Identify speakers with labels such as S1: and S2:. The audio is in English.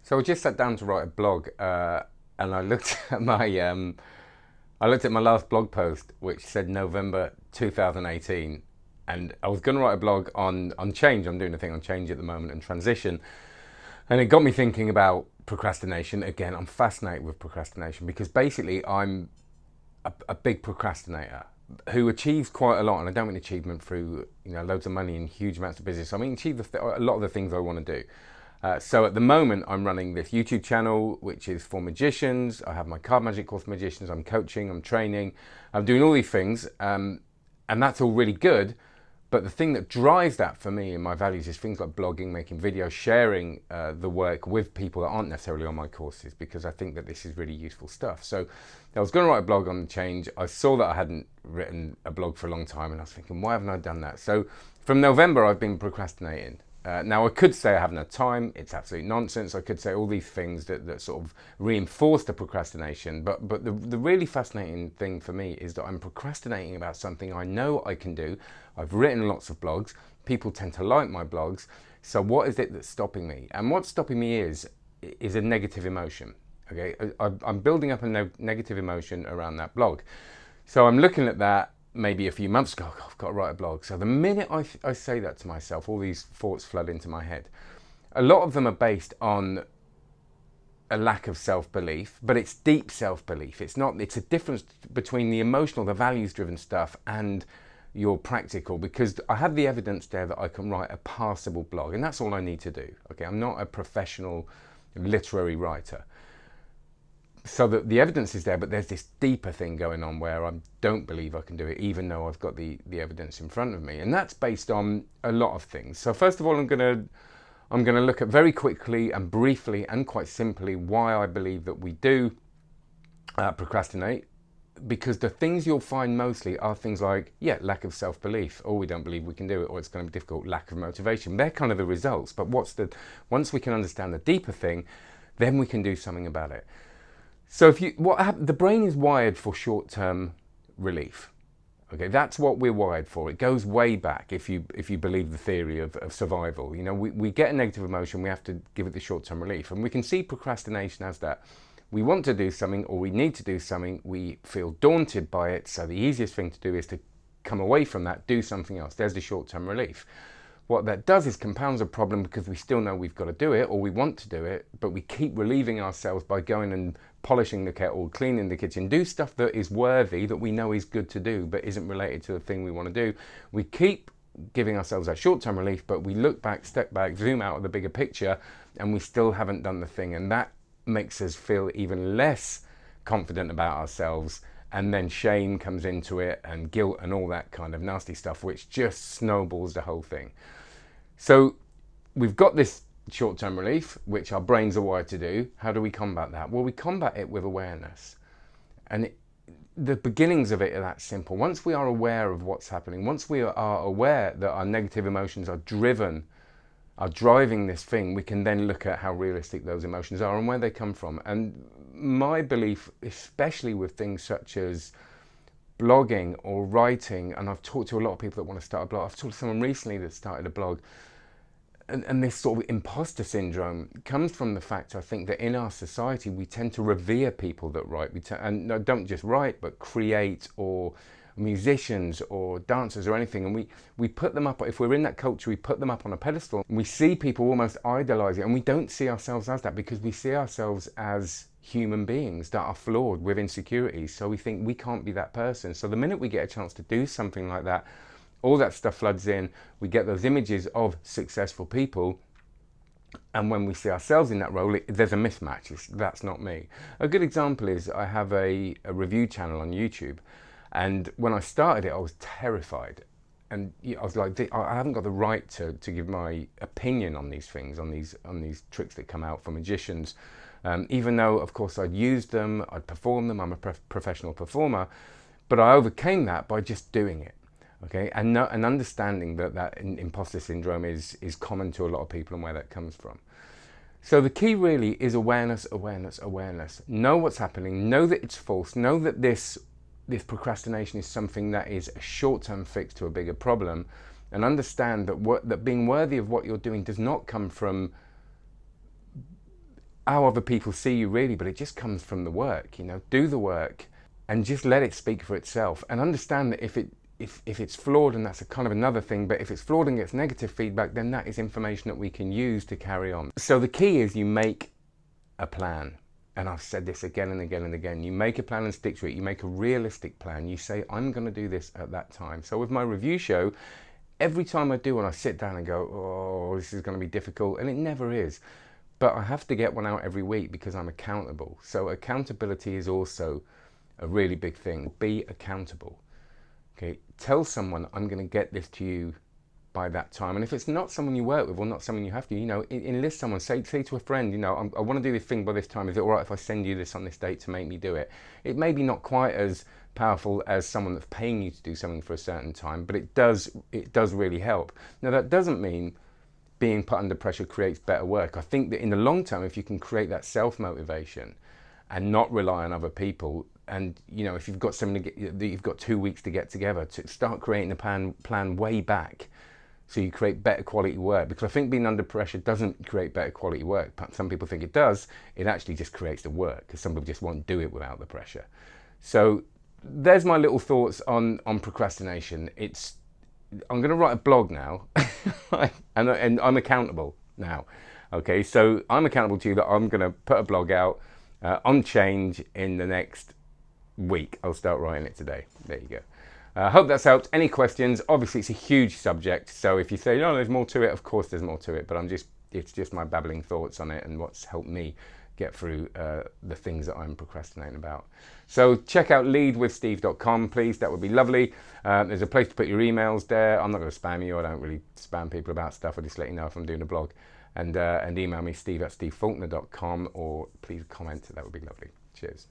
S1: So I just sat down to write a blog, and I looked at my last blog post, which said November 2018, and I was going to write a blog on change. I'm doing a thing on change at the moment and transition, and it got me thinking about procrastination. Again, I'm fascinated with procrastination because basically I'm a big procrastinator who achieves quite a lot, and I don't mean achievement through loads of money and huge amounts of business. I mean achieve a lot of the things I want to do. So at the moment, I'm running this YouTube channel, which is for magicians. I have my card magic course for magicians. I'm coaching, I'm training, I'm doing all these things, and that's all really good. But the thing that drives that for me and my values is things like blogging, making videos, sharing the work with people that aren't necessarily on my courses, because I think that this is really useful stuff. So I was going to write a blog on the change. I saw that I hadn't written a blog for a long time, and I was thinking, why haven't I done that? So from November, I've been procrastinating. Now, I could say I haven't had time. It's absolute nonsense. I could say all these things that sort of reinforce the procrastination. But the really fascinating thing for me is that I'm procrastinating about something I know I can do. I've written lots of blogs. People tend to like my blogs. So what is it that's stopping me? And what's stopping me is a negative emotion. Okay, I'm building up a negative emotion around that blog. So I'm looking at that. Maybe a few months ago, I've got to write a blog. So the minute I say that to myself, all these thoughts flood into my head. A lot of them are based on a lack of self-belief, but it's deep self-belief. It's a difference between the emotional, the values-driven stuff and your practical, because I have the evidence there that I can write a passable blog, and that's all I need to do. Okay, I'm not a professional literary writer. So the evidence is there, but there's this deeper thing going on where I don't believe I can do it, even though I've got the evidence in front of me. And that's based on a lot of things. So first of all, I'm going to look at very quickly and briefly and quite simply why I believe that we do procrastinate. Because the things you'll find mostly are things like, lack of self-belief, or we don't believe we can do it, or it's going to be difficult, lack of motivation. They're kind of the results. But once we can understand the deeper thing, then we can do something about it. So the brain is wired for short-term relief. Okay, that's what we're wired for. It goes way back if you believe the theory of survival. We get a negative emotion, we have to give it the short-term relief. And we can see procrastination as that. We want to do something or we need to do something, we feel daunted by it, so the easiest thing to do is to come away from that, do something else. There's the short-term relief. What that does is compounds a problem because we still know we've got to do it or we want to do it, but we keep relieving ourselves by going and polishing the kettle, cleaning the kitchen, do stuff that is worthy, that we know is good to do, but isn't related to the thing we want to do. We keep giving ourselves that short-term relief, but we look back, step back, zoom out of the bigger picture, and we still haven't done the thing. And that makes us feel even less confident about ourselves. And then shame comes into it and guilt and all that kind of nasty stuff, which just snowballs the whole thing. So we've got this short-term relief, which our brains are wired to do. How do we combat that? Well, we combat it with awareness. And the beginnings of it are that simple. Once we are aware of what's happening, once we are aware that our negative emotions are driving this thing, we can then look at how realistic those emotions are and where they come from. And my belief, especially with things such as blogging or writing, and I've talked to a lot of people that want to start a blog. I've talked to someone recently that started a blog, and this sort of imposter syndrome comes from the fact, I think, that in our society we tend to revere people that write. And don't just write, but create, or musicians or dancers or anything, and we put them up. If we're in that culture, we put them up on a pedestal, and we see people almost idolize it, and we don't see ourselves as that because we see ourselves as human beings that are flawed with insecurities. So we think we can't be that person. So the minute we get a chance to do something like that, all that stuff floods in. We get those images of successful people, and when we see ourselves in that role, there's a mismatch. That's not me. A good example is I have a review channel on YouTube, and when I started it, I was terrified. And I was like, I haven't got the right to give my opinion on these things, on these tricks that come out for magicians. Even though, of course, I'd used them, I'd performed them, I'm a professional performer, but I overcame that by just doing it. Okay, and understanding that imposter syndrome is common to a lot of people and where that comes from. So the key really is awareness, awareness, awareness. Know what's happening, know that it's false, know that this procrastination is something that is a short-term fix to a bigger problem, and understand that being worthy of what you're doing does not come from how other people see you really, but it just comes from the work. You know, do the work and just let it speak for itself, and understand that if it's flawed, and that's a kind of another thing, but if it's flawed and gets negative feedback, then that is information that we can use to carry on. So the key is you make a plan. And I've said this again and again and again. You make a plan and stick to it. You make a realistic plan. You say, I'm going to do this at that time. So with my review show, every time I do one, I sit down and go, oh, this is going to be difficult. And it never is. But I have to get one out every week because I'm accountable. So accountability is also a really big thing. Be accountable. Okay, tell someone, I'm going to get this to you by that time. And if it's not someone you work with or not someone you have to, you know, enlist someone. Say to a friend, you know, I want to do this thing by this time. Is it all right if I send you this on this date to make me do it? It may be not quite as powerful as someone that's paying you to do something for a certain time, but it does really help. Now, that doesn't mean being put under pressure creates better work. I think that in the long term, if you can create that self-motivation and not rely on other people, and you know, if you've got you've got 2 weeks to get together, to start creating a plan way back, so you create better quality work. Because I think being under pressure doesn't create better quality work. Some people think it does. It actually just creates the work, because some people just won't do it without the pressure. So there's my little thoughts on procrastination. I'm going to write a blog now, and I'm accountable now. Okay, so I'm accountable to you that I'm going to put a blog out on change in the next week. I'll start writing it today. There you go. Hope that's helped. Any questions? Obviously, it's a huge subject. So if you say, no, there's more to it, of course there's more to it. But it's just my babbling thoughts on it and what's helped me get through the things that I'm procrastinating about. So check out leadwithsteve.com, please. That would be lovely. There's a place to put your emails there. I'm not going to spam you. I don't really spam people about stuff. I just let you know if I'm doing a blog. And email me, steve@stevefaulkner.com, or please comment. That would be lovely. Cheers.